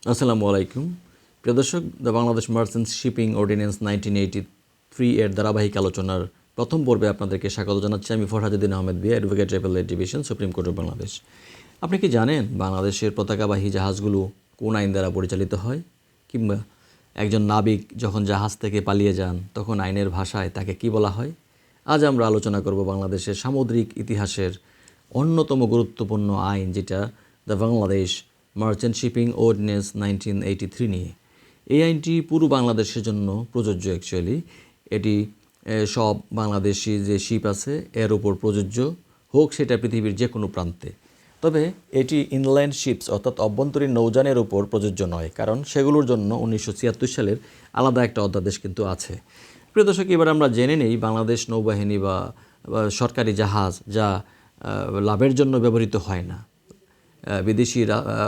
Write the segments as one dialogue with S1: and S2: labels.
S1: আসসালামু আলাইকুম। প্রিয় দর্শক, the Bangladesh merchants shipping ordinance 1983 এর ধারাবাহিক আলোচনার প্রথম পর্বে আপনাদেরকে স্বাগত জানাচ্ছি। আমি ফরহাদুদ্দিন আহমেদ বিয়া, advocate tribunal division, supreme court of Bangladesh. আপনি কি জানেন বাংলাদেশের পতাকাবাহী জাহাজগুলো কোন আইন দ্বারা পরিচালিত হয়? কিংবা একজন নাবিক যখন জাহাজ থেকে পালিয়ে যান তখন আইনের ভাষায় তাকে কি বলা হয়? আজ আমরা আলোচনা করব বাংলাদেশের সামুদ্রিক ইতিহাসের অন্যতম গুরুত্বপূর্ণ আইন, যেটা the Bangladesh merchant shipping ordinance 1983 নিয়ে। এই আইনটি পুরো বাংলাদেশের জন্য প্রযোজ্য। অ্যাকচুয়ালি এটি সব বাংলাদেশি যে শিপ আছে এর উপর প্রযোজ্য, হোক সেটা পৃথিবীর যে কোনো প্রান্তে। তবে এটি ইনল্যান্ড শিপস অর্থাৎ অভ্যন্তরীণ নৌযানের উপর প্রযোজ্য নয়, কারণ সেগুলোর জন্য 1976 সালের আলাদা একটা অধ্যাদেশ কিন্তু আছে। প্রিয় দর্শক, এবার আমরা জেনে নেই বাংলাদেশ নৌবাহিনী বা সরকারি জাহাজ যা লাভের জন্য ব্যবহৃত হয় না বিদেশি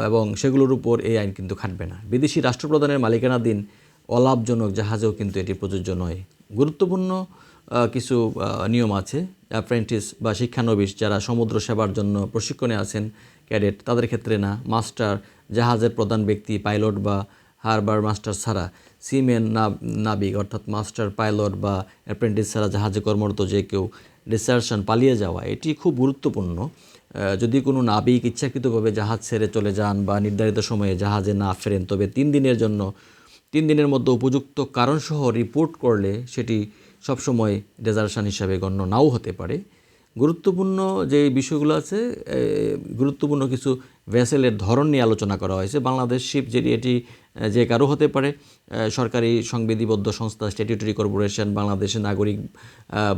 S1: এবং সেগুলোর উপর এই আইন কিন্তু খাটবে না। বিদেশি রাষ্ট্রপ্রধানের মালিকানাধীন অলাভজনক জাহাজেও কিন্তু এটি প্রযোজ্য নয়। গুরুত্বপূর্ণ কিছু নিয়ম আছে। অ্যাপ্রেন্টিস বা শিক্ষানবিশ যারা সমুদ্র সেবার জন্য প্রশিক্ষণে আছেন, ক্যাডেট, তাদের ক্ষেত্রে না। মাস্টার, জাহাজের প্রধান ব্যক্তি, পাইলট বা হারবার মাস্টার ছাড়া, সিমেন নাবিক অর্থাৎ মাস্টার, পাইলট বা অ্যাপ্রেন্টিস ছাড়া জাহাজে কর্মরত যে কেউ, ডিসার্শন, পালিয়ে যাওয়া, এটি খুব গুরুত্বপূর্ণ। যদি কোনো নাবিক ইচ্ছাকৃতভাবে জাহাজ ছেড়ে চলে যান বা নির্ধারিত সময়ে জাহাজে না ফেরেন, তবে 3 দিনের মধ্যে উপযুক্ত কারণসহ রিপোর্ট করলে সেটি সবসময় ডেজার্শন হিসাবে গণ্য নাও হতে পারে। গুরুত্বপূর্ণ যে বিষয়গুলো আছে, গুরুত্বপূর্ণ কিছু ভেসেলের ধরন নিয়ে আলোচনা করা হয়েছে। বাংলাদেশ শিপ যেটি, এটি যে কারো হতে পারে। সরকারি সংবিধিবদ্ধ সংস্থা, স্ট্যাটিউটরি কর্পোরেশন, বাংলাদেশের নাগরিক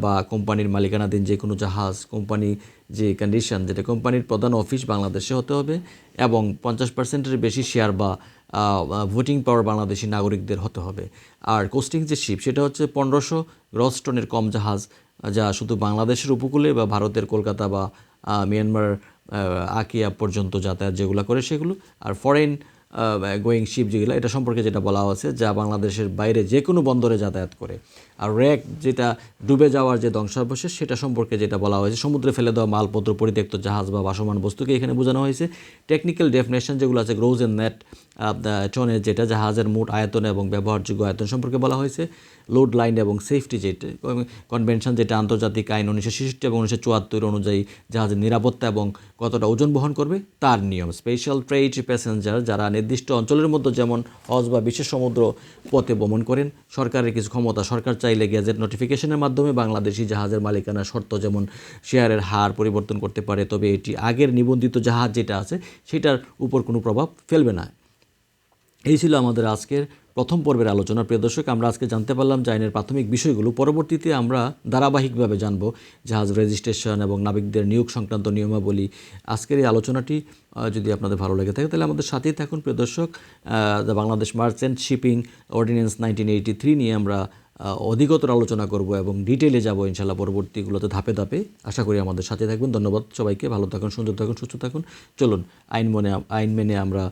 S1: বা কোম্পানির মালিকানাধীন যে কোনো জাহাজ, কোম্পানি যে কন্ডিশন, যেটা কোম্পানির প্রধান অফিস বাংলাদেশে হতে হবে এবং 50%-এর বেশি শেয়ার বা ভোটিং পাওয়ার বাংলাদেশি নাগরিকদের হতে হবে। আর কোস্টিং যে শিপ, সেটা হচ্ছে 1500 গ্রস টনের কম জাহাজ, যা শুধু বাংলাদেশের উপকূলে বা ভারতের কলকাতা বা মিয়ানমার আকিয়া পর্যন্ত যাতায়াত যেগুলো করে সেগুলো। আর ফরেন গোয়িং শিপ যেগুলো, এটা সম্পর্কে যেটা বলা হচ্ছে, যা বাংলাদেশের বাইরে যে কোনো বন্দরে যাতায়াত করে। আর র্যাক, যেটা ডুবে যাওয়ার যে ধ্বংসাবশেষ, সেটা সম্পর্কে যেটা বলা হয়েছে, সমুদ্রে ফেলে দেওয়া মালপত্র, পরিত্যক্ত জাহাজ বা ভাসমান বস্তুকে এখানে বোঝানো হয়েছে। টেকনিক্যাল ডেফিনেশন যেগুলো আছে, গ্রোজ এন্ড নেট টনের, যেটা জাহাজের মোট আয়তন এবং ব্যবহারযোগ্য আয়তন সম্পর্কে বলা হয়েছে। লোড লাইন এবং সেফটি যেটা কনভেনশন, যেটা আন্তর্জাতিক আইন 1966 এবং 1974 অনুযায়ী জাহাজের নিরাপত্তা এবং কতটা ওজন বহন করবে তার নিয়ম। স্পেশাল ট্রেড প্যাসেঞ্জার যারা নির্দিষ্ট অঞ্চলের মধ্যে, যেমন হজ বা বিশেষ সমুদ্র পথে ভ্রমণ করেন, সরকারের কিছু ক্ষমতা, সরকার চাইলে গেজেট নোটিফিকেশনের মাধ্যমে বাংলাদেশি জাহাজের মালিকানার শর্ত, যেমন শেয়ারের হার পরিবর্তন করতে পারে, তবে এটি আগের নিবন্ধিত জাহাজ যেটা আছে সেটার উপর কোনো প্রভাব ফেলবে না। এই ছিল আমাদের আজকের প্রথম পর্বের আলোচনা। প্রিয় দর্শক, আমরা আজকে জানতে পারলাম যে আইনের প্রাথমিক বিষয়গুলো। পরবর্তীতে আমরা ধারাবাহিকভাবে জানব জাহাজ রেজিস্ট্রেশন এবং নাবিকদের নিয়োগ সংক্রান্ত নিয়মাবলী। আজকের এই আলোচনাটি যদি আপনাদের ভালো লেগে থাকে তাহলে আমাদের সাথেই থাকুন। প্রিয় দর্শক, the Bangladesh merchant shipping ordinance 1983 নিয়ে আমরা অধিকতর আলোচনা করব এবং ডিটেলে যাব ইনশাআল্লাহ পরবর্তীগুলোতে, ধাপে ধাপে। আশা করি আমাদের সাথে থাকবেন। ধন্যবাদ সবাইকে। ভালো থাকুন, সুন্দর থাকুন, সুস্থ থাকুন। চলুন আইন মেনে আমরা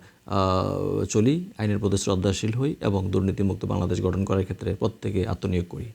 S1: চলি, আইনের প্রতি শ্রদ্ধাশীল হই এবং দুর্নীতিমুক্ত বাংলাদেশ গঠন করার ক্ষেত্রে প্রত্যেকে আত্মনিয়োগ করি।